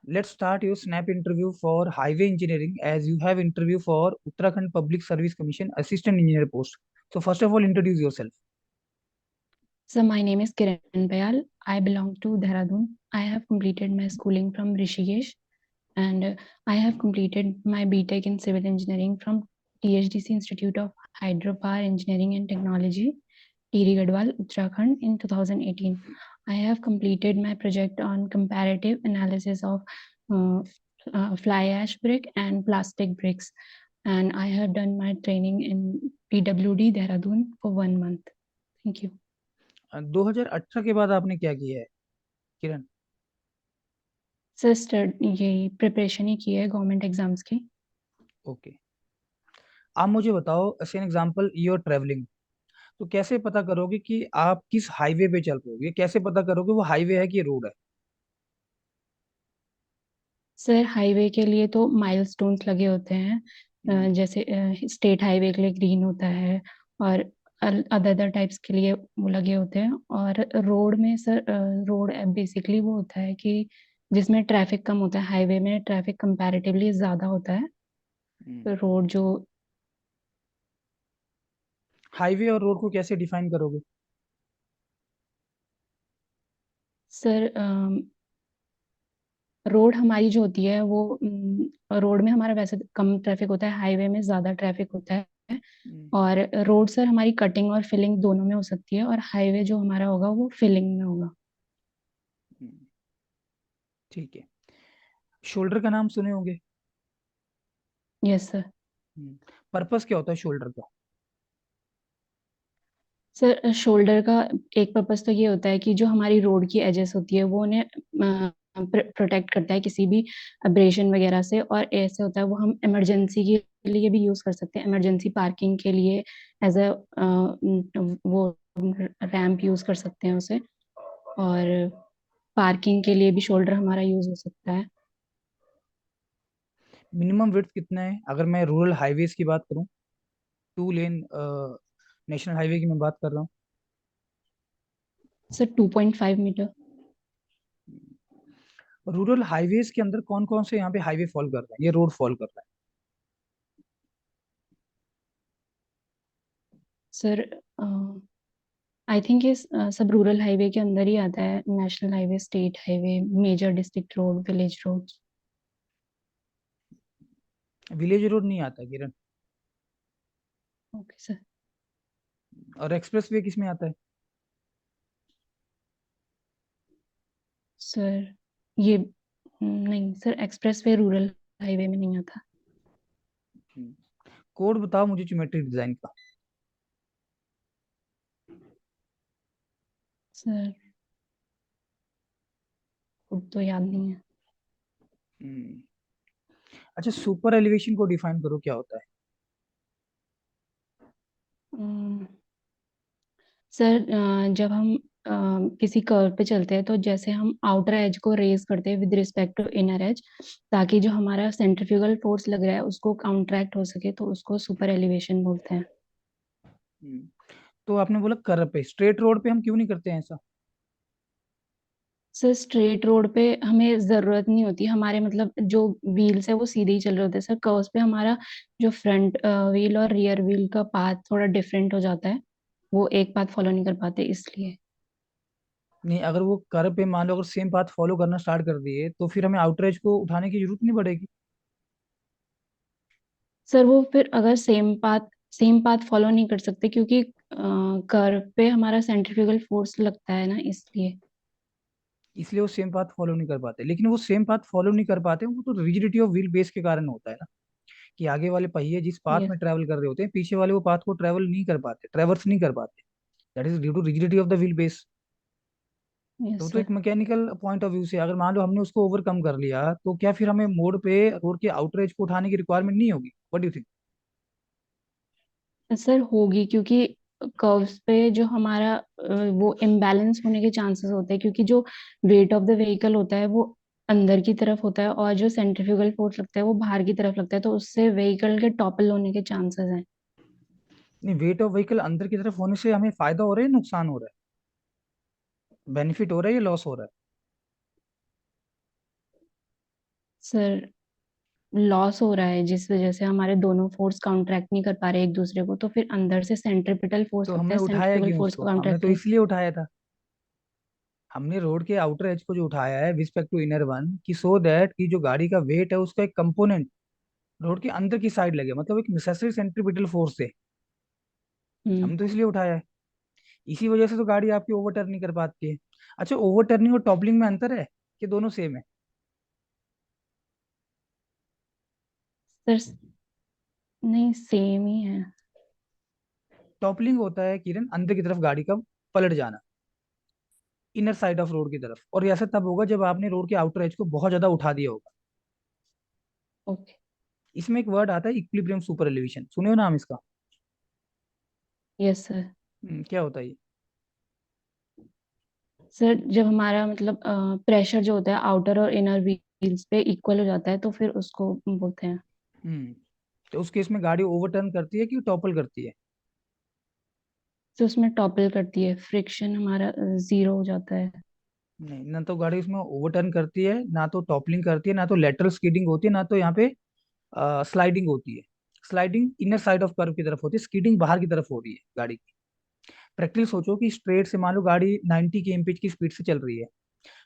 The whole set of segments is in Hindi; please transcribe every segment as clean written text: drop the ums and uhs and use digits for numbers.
Let's start your snap interview for highway engineering as you have interview for Uttarakhand Public Service Commission assistant engineer post. So first of all, introduce yourself. So my name is Kiran Bayal. I belong to Dehradun. I have completed my schooling from Rishikesh and I have completed my BTech in Civil Engineering from THDC Institute of Hydropower Engineering and Technology, Tiri Gadwal, Uttarakhand in 2018. I have completed my project on comparative analysis of uh, fly ash brick and plastic bricks, and I have done my training in PWD Dehradun for 1 month. Thank you. 2018 के बाद आपने क्या किया है, किरण? सर ये प्रिपरेशन ही की है गवर्नमेंट एग्जाम्स की। ओके, आप मुझे बताओ, as an example you are travelling, तो कैसे पता करोगे कि आप किस हाईवे पे चल रहे हो? ये कैसे पता करोगे वो हाईवे है कि रोड है? सर हाईवे के लिए तो माइलस्टोन्स लगे होते हैं, हम्म, जैसे स्टेट हाईवे के लिए ग्रीन होता है और अदर अदर टाइप्स के लिए वो लगे होते हैं। और रोड में सर रोड बेसिकली वो होता है कि जिसमें ट्रैफिक कम होता है, हाईवे में ट्रैफिक कंपैरेटिवली ज़्यादा होता है। हम्म। तो रोड जो हाईवे और रोड को कैसे डिफाइन करोगे? सर रोड हमारी जो होती है वो रोड में हमारा वैसे कम ट्रैफिक होता है, हाईवे में ज़्यादा ट्रैफिक होता है। हम्म, और रोड सर हमारी कटिंग और फिलिंग दोनों में हो सकती है और हाईवे जो हमारा होगा वो फिलिंग में होगा। हम्म, ठीक है। शोल्डर का नाम सुने होंगे। Yes sir. पर्पस क्या होता है शोल्डर का? सर शोल्डर का एक पर्पस तो ये होता है कि जो हमारी रोड की एजेस होती है वो उन्हें प्रोटेक्ट करता है किसी भी अब्रेशन वगैरह से। और ऐसे होता है वो हम इमरजेंसी के लिए भी यूज़ कर सकते हैं, इमरजेंसी पार्किंग के लिए एज अ वो रैंप यूज़ कर सकते हैं उसे। और पार्किंग के लिए भी शोल्डर हमारा यूज़ हो सकता है। मिनिमम विड्थ कितना है अगर मैं रूरल हाईवेज की बात करूं? 2 लेन नेशनल हाईवे की मैं बात कर रहा हूँ। Sir 2.5 metre. रूरल हाईवेज के अंदर कौन कौन से यहाँ पे हाईवे फॉल कर रहा है, ये रोड फॉल कर रहा सर आई थिंक ये सब रूरल हाईवे के अंदर ही आता है, national highway, state highway, major district road, village road. है? विलेज रोड नहीं आता किरण। Okay sir. और एक्सप्रेस वे किस में आता है? सर ये नहीं sir, expressway rural highway में नहीं आता। कोड बताओ मुझे ज्योमेट्रिक डिजाइन का। सर खुद तो याद नहीं है। हम्म, अच्छा, सुपर एलिवेशन को डिफाइन करो, क्या होता है? अम, सर जब हम किसी कर्व पे चलते हैं तो जैसे हम आउटर एज को रेज करते हैं with respect to inner edge, ताकि जो हमारा सेंट्रीफ्यूगल फोर्स लग रहा है उसको काउंटरैक्ट हो सके, तो उसको सुपर एलिवेशन बोलते हैं। हम्म, तो आपने बोला कर्व पे, स्ट्रेट रोड पे हम क्यों नहीं करते हैं ऐसा? सर स्ट्रेट रोड पे हमें जरूरत नहीं होती, हमारे मतलब जो व्हील्स है वो सीधे ही चल रहे होते हैं। सर कर्व्स पे हमारा जो फ्रंट व्हील और रियर व्हील का पाथ थोड़ा डिफरेंट हो जाता है, वो एक पाथ फॉलो नहीं कर पाते इसलिए। नहीं, अगर वो कर्व पे मान लो अगर सेम पाथ फॉलो करना स्टार्ट कर दिए तो फिर हमें आउटर एज को उठाने की जरूरत नहीं पड़ेगी। सर वो फिर अगर सेम पाथ फॉलो नहीं कर सकते क्योंकि कर्व पे हमारा सेंट्रीफ्यूगल फोर्स लगता है ना, इसलिए। इसलिए वो सेम पाथ फॉलो नहीं कर पाते, लेकिन वो सेम पाथ फॉलो नहीं कर पाते वो तो रिजिडिटी ऑफ व्हील बेस के कारण होता है ना, कि आगे वाले पहिए जिस पाथ यस। में ट्रेवल कर रहे होते हैं पीछे वाले वो पाथ को ट्रेवल नहीं कर पाते, ट्रेवर्स नहीं कर पाते। That is due to rigidity of the wheel base. Yes तो सर। एक मैकेनिकल पॉइंट ऑफ व्यू से अगर मान लो हमने उसको ओवरकम कर लिया तो क्या फिर हमें मोड़ पे रोड के आउटर एज को उठाने की रिक्वायरमेंट नहीं होगी? What do you think? Sir होगी क्योंकि कर्व्स पे जो हमारा वो इम्बैलेंस होने के चांसेस होते हैं, क्योंकि जो वेट ऑफ द व्हीकल होता है वो अंदर की तरफ होता है और जो सेंट्रीफ्यूगल फोर्स लगता है वो बाहर की तरफ लगता है, तो उससे व्हीकल के टॉपल होने के चांसेस हैं। नहीं, वेट ऑफ व्हीकल अंदर की तरफ होने से हमें फायदा हो रहा है या नुकसान हो रहा है? बेनिफिट हो रहा है या लॉस हो रहा है? सर लॉस हो रहा है जिस वजह से हमारे दोनों फोर्स काउंटरैक्ट नहीं कर पा रहे एक दूसरे को, तो फिर अंदर से सेंट्रिपिटल फोर्स तो लगता हमने है उठाया सेंट्रिफ्यूगल क्यों फोर्स को उसको? हमने काउंटरैक्ट तो करे। इसलिए उठाया था, हमने रोड के आउटर एज को जो उठाया है रिस्पेक्ट टू इनर वन, कि सो दैट कि जो गाड़ी का वेट है उसका एक कंपोनेंट रोड के अंदर की साइड लगे, मतलब एक नेसेसरी सेंट्रीपिटल फोर्स है। हम्म। हमने तो इसलिए उठाया है। इसी वजह से तो गाड़ी आपकी ओवरटर्न नहीं कर पाती है। अच्छा, ओवरटर्निंग और टॉपलिंग में अंतर है कि दोनों सेम है? सर नहीं, सेम ही है। टॉपलिंग होता है किरण अंदर की तरफ गाड़ी का पलट जाना, इनर साइड ऑफ रोड की तरफ, और ऐसा तब होगा जब आपने रोड के आउटर एज को बहुत ज्यादा उठा दिया होगा। ओके। इसमें एक वर्ड आता है इक्विलिब्रियम सुपर एलिवेशन, सुने हो नाम इसका? Yes sir. क्या होता है ये? सर जब हमारा मतलब प्रेशर जो होता है आउटर और इनर व्हील्स पे इक्वल हो जाता है तो फिर उसको बोलते हैं। हम्म तो उस केस में गाड़ी ओवरटर्न करती है कि टॉपल करती है? तो उसमें टॉपल करती है, फ्रिक्शन हमारा जीरो हो जाता है। नहीं, ना तो गाड़ी उसमें ओवरटर्न करती है, ना तो टॉपलिंग करती है, ना तो लेटरल स्कीडिंग होती है, ना तो यहाँ पे स्लाइडिंग होती है। Sliding inner side of curve की तरफ होती है, स्कीडिंग बाहर की तरफ हो रही है गाड़ी की। प्रैक्टिकली सोचो कि स्ट्रेट से मान लो गाड़ी 90 kmph की स्पीड से चल रही है।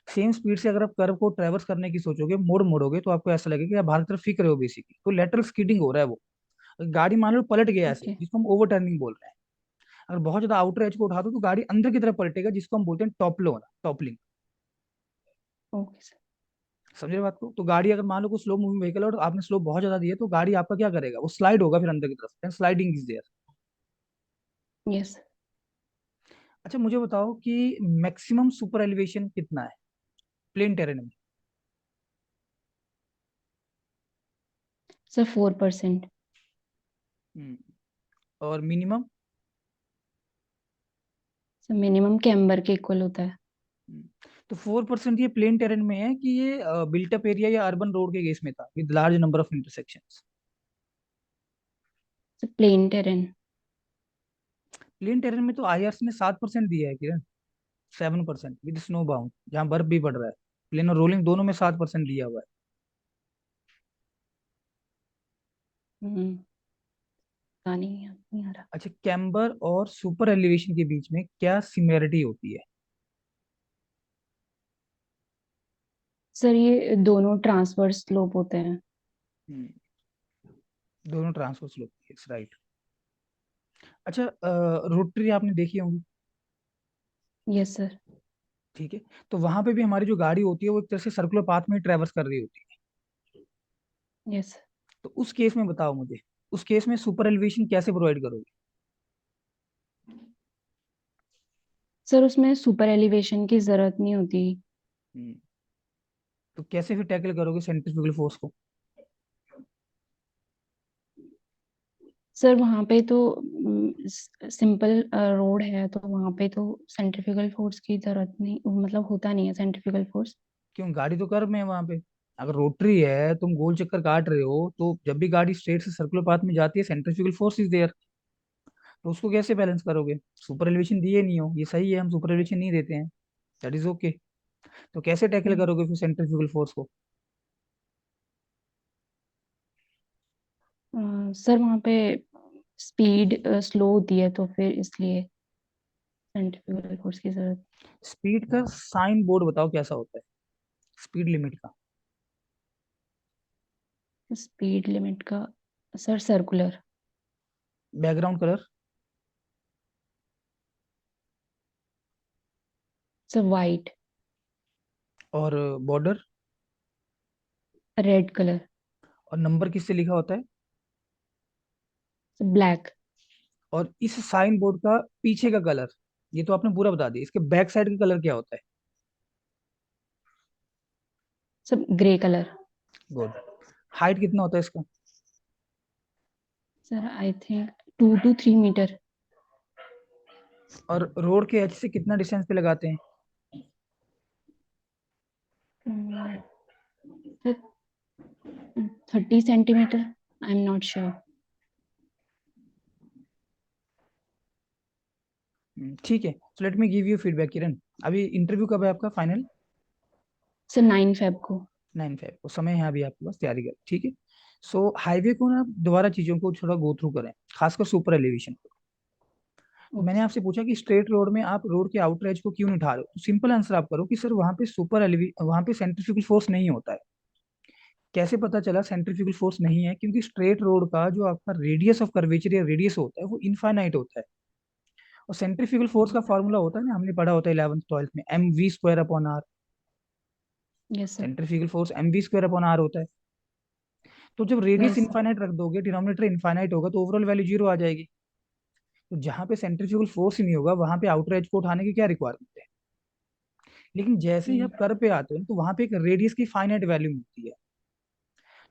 सेम स्पीड से अगर आप कर्व को ट्रेवर्स करने की सोचोगे, मोड़ मोड़ोगे, तो आपको ऐसा लगेगा कि आप बाहर की तरफ फीक रहे हो बेसिकली, तो लेटरल स्कीडिंग हो रहा है वो। गाड़ी मान लो पलट गया ऐसे, ओके। जिसको हम ओवरटर्निंग बोल रहे हैं। अगर बहुत ज्यादा आउटर एज को उठा दो तो गाड़ी अंदर की तरफ पलटेगा, जिसको हम बोलते हैं टॉपलो होना, टॉपलिंग। Okay sir. समझे बात को? तो गाड़ी अगर मान लो कोई स्लो मूविंग व्हीकल है और आपने स्लो बहुत ज्यादा दिया, तो गाड़ी आपका क्या करेगा, वो स्लाइड होगा फिर अंदर की तरफ, स्लाइडिंग इज देयर। यस। अच्छा, मुझे बताओ कि मैक्सिमम सुपर एलिवेशन कितना है प्लेन टेरेन में? सर 4%। हम्म, और मिनिमम? सर मिनिमम कैम्बर के इक्वल होता है। तो 4% ये प्लेन टेरेन में है कि ये बिल्टअप एरिया या अर्बन रोड के केस में था with large number of intersections? Sir plain terrain. Plain terrain में तो आईआरसी ने 7% दिया है किरण, 7% विद स्नो बाउंड, जहाँ बर्फ भी पड़ रहा है। प्लेन और रोलिंग दोनों में 7% दिया हुआ है। हम्म। पता नहीं, याद नहीं आ रहा। अच्छा, कैम्बर और सुपर एलिवेशन के बीच में क्या सिमिलरिटी होती है? सर ये दोनों ट्रांसवर्स स्लोप होते हैं। हम्म, दोनों ट्रांसफर स्लोप, यस राइट। अच्छा, रोटरी आपने देखी होंगी, यस सर। ठीक है? तो वहां पे भी हमारी जो गाड़ी होती है वो एक तरह से सर्कुलर पाथ में ट्रेवर्स कर रही होती है। यस तो उस केस में बताओ मुझे, उस केस में सुपर एलिवेशन कैसे प्रोवाइड करोगे? सर उसमें सुपर एलिवेशन की जरूरत नहीं होती। हम्म, तो कैसे फिर टैकल करोगे सेंट्रीफ्यूगल फोर्स को? सर वहाँ पे तो सिंपल रोड है तो वहाँ पे तो सेंट्रिफ्यूगल फोर्स की जरूरत नहीं, मतलब होता नहीं है सेंट्रिफ्यूगल फोर्स। क्यों, गाड़ी तो कर्व में है वहां पे। अगर रोटरी है, तुम गोल चक्कर काट रहे हो, तो जब भी गाड़ी स्ट्रेट से सर्कुलर पाथ में जाती है सेंट्रीफ्यूगल फोर्स इज देयर। तो उसको कैसे बैलेंस करोगे? सुपर एलिवेशन दिए नहीं हो, ये सही है, हम सुपर एलिवेशन नहीं देते हैं, दैट इज ओके। तो कैसे टैकल करोगे फिर सेंट्रीफ्यूगल फोर्स को? सर वहाँ पे स्पीड स्लो होती है तो फिर इसलिए सेंट्रिफ्यूगल फोर्स की जरूरत। स्पीड का साइन बोर्ड बताओ कैसा होता है, स्पीड लिमिट का? स्पीड लिमिट का। Sir circular. Background colour? Sir white. और बॉर्डर? Red colour. और नंबर किससे लिखा होता है? Sir black. और इस साइन बोर्ड का पीछे का कलर, ये तो आपने पूरा बता दिया, इसके बैक साइड का कलर क्या होता है? Sir grey colour. Good. Height कितना होता है इसका? Sir I think 2 to 3 metre. और रोड के एच से कितना डिस्टेंस पे लगाते हैं? Sir 30 centimetre, I am not sure. ठीक है, so let me give you feedback Kiran. अभी इंटरव्यू कब है आपका फाइनल? सर 9 फेब को। 9:05 को समय यहाँ भी आपके पास तैयारी कर, ठीक है। सो हाईवे को ना दोबारा चीजों को थोड़ा गो थ्रू करें, खासकर सुपर एलिवेशन को। तो ओके मैंने सर। आपसे पूछा कि स्ट्रेट रोड में आप रोड के आउटर एज को क्यों नहीं उठा रहे हो, तो सिंपल आंसर आप करो कि सर वहां पे सेंट्रीफ्यूगल फोर्स नहीं होता है। कैसे पता चला सेंट्रीफ्यूगल फोर्स नहीं है? क्योंकि स्ट्रेट रोड का जो आपका रेडियस ऑफ कर्वेचर या रेडियस होता है वो इनफाइनाइट होता है। और सेंट्रीफ्यूगल फोर्स का फॉर्मूला होता है ना, हमने पढ़ा होता है 11th 12th में, mv² upon r। Yes sir. Centrifugal force mv² upon r होता है। तो जब रेडियस यस सर। इनफाइनाइट रख दोगे, डिनोमिनेटर इनफाइनाइट होगा, तो ओवरऑल वैल्यू 0 आ जाएगी। तो जहां पे सेंट्रीफ्यूगल फोर्स ही नहीं होगा वहां पे आउटर एज को उठाने की क्या रिक्वायरमेंट है? लेकिन जैसे ही आप कर पे आते हो तो वहां पे एक रेडियस की फाइनाइट वैल्यू मिलती है।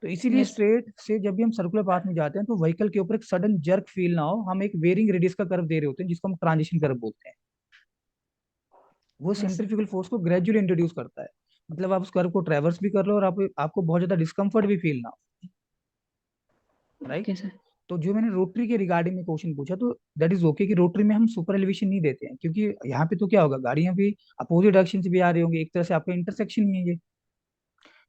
तो इसीलिए यस। स्ट्रेट से जब भी हम सर्कुलर पाथ में जाते हैं तो व्हीकल के ऊपर एक सडन जर्क फील ना हो, हम एक वेरिंग रेडियस का कर्व दे रहे होते हैं जिसको हम ट्रांजिशन कर्व बोलते हैं। वो यस। सेंट्रीफ्यूगल फोर्स को ग्रेजुअली इंट्रोड्यूस करता है। मतलब आप उस कर्व को ट्रेवर्स भी कर लो और आपको बहुत ज्यादा डिस्कम्फर्ट भी फील ना हो, राइट। Okay sir. तो जो मैंने रोटरी के रिगार्डिंग में क्वेश्चन पूछा, तो दैट इज ओके कि रोटरी में हम सुपर एलिवेशन नहीं देते हैं, क्योंकि यहाँ पे तो क्या होगा, गाड़ियां भी अपोजिट डायरेक्शन से भी आ रही होंगी, एक तरह से आपका इंटरसेक्शन ही है ये।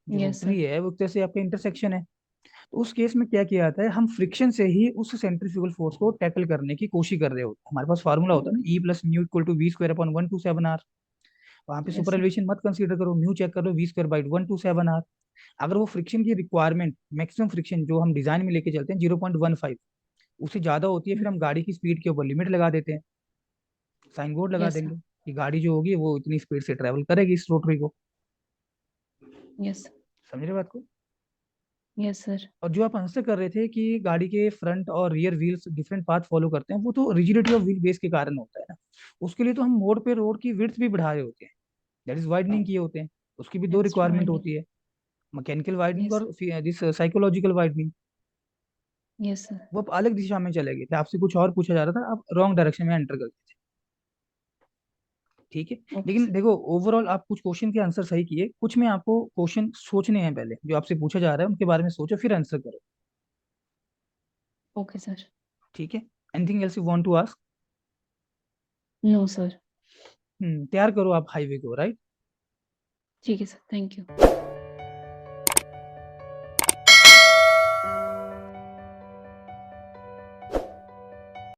जो यस सर। रोटरी है वो एक तरह से आपका इंटरसेक्शन है। तो उस केस में क्या किया जाता है, हम फ्रिक्शन से ही उस सेंट्रीफ्यूगल फोर्स को टैकल करने की कोशिश कर रहे होते हैं। हमारे पास फार्मूला होता है ना, E+μ = v² अपॉन 127r। वहां पे यस सुपर सर। एलिवेशन मत कंसीडर करो, म्यू चेक कर लो, v²/127r। अगर वो फ्रिक्शन की रिक्वायरमेंट, मैक्सिमम फ्रिक्शन जो हम डिजाइन में लेके चलते हैं 0.15, उससे ज्यादा होती है, फिर हम गाड़ी की स्पीड के ऊपर लिमिट लगा देते हैं, साइन बोर्ड लगा यस सर। देंगे कि गाड़ी जो होगी वो इतनी स्पीड से ट्रेवल करेगी इस रोटरी को। यस। समझ रहे बात को? Yes sir. और जो आप आंसर कर रहे थे कि गाड़ी के फ्रंट और rear wheels different path follow करते हैं, वो तो रिजिडिटी ऑफ व्हील बेस के कारण होता है ना। उसके लिए तो हम मोड पे रोड की विड्थ भी बढ़ा रहे होते हैं, दैट इज वाइडनिंग किए होते हैं। उसकी भी दो एक्स्ट्रा रिक्वायरमेंट वाइंडिंग। होती है, मैकेनिकल वाइडनिंग यस। और this psychological widening. Yes sir. वो आप अलग दिशा में चले गए थे, आपसे कुछ और पूछा जा रहा था, आप रॉन्ग डायरेक्शन में एंटर कर गए थे, ठीक है। ओके लेकिन सर। देखो ओवरऑल आप कुछ क्वेश्चन के आंसर सही किए, कुछ में आपको क्वेश्चन सोचने हैं, पहले जो आपसे पूछा जा रहा है उनके बारे में सोचो फिर आंसर करो, ओके सर। ठीक है। Anything else you want to ask? No sir. तैयार करो आप हाईवे को, राइट। ठीक है सर, थैंक यू।